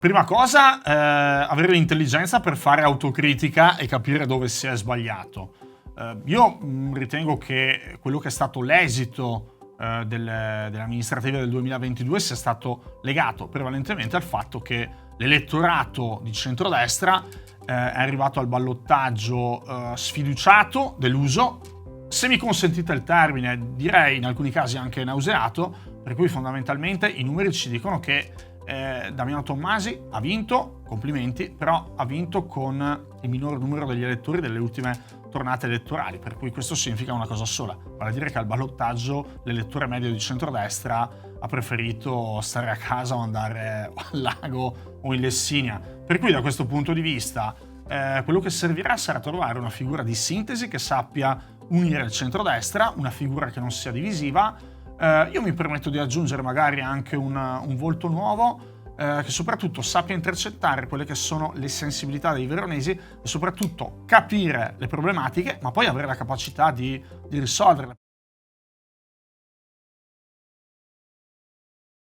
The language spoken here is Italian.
Prima cosa, avere l'intelligenza per fare autocritica e capire dove si è sbagliato. Io ritengo che quello che è stato l'esito delle amministrative del 2022 sia stato legato prevalentemente al fatto che l'elettorato di centrodestra è arrivato al ballottaggio sfiduciato, deluso, se mi consentite il termine, direi in alcuni casi anche nauseato, per cui fondamentalmente i numeri ci dicono che Damiano Tommasi ha vinto, complimenti, però ha vinto con il minor numero degli elettori delle ultime tornate elettorali, per cui questo significa una cosa sola, vale a dire che al ballottaggio l'elettore medio di centrodestra ha preferito stare a casa o andare al lago o in Lessinia, per cui da questo punto di vista quello che servirà sarà trovare una figura di sintesi che sappia unire il centrodestra, una figura che non sia divisiva. Io mi permetto di aggiungere magari anche un volto nuovo che soprattutto sappia intercettare quelle che sono le sensibilità dei veronesi e soprattutto capire le problematiche, ma poi avere la capacità di risolverle.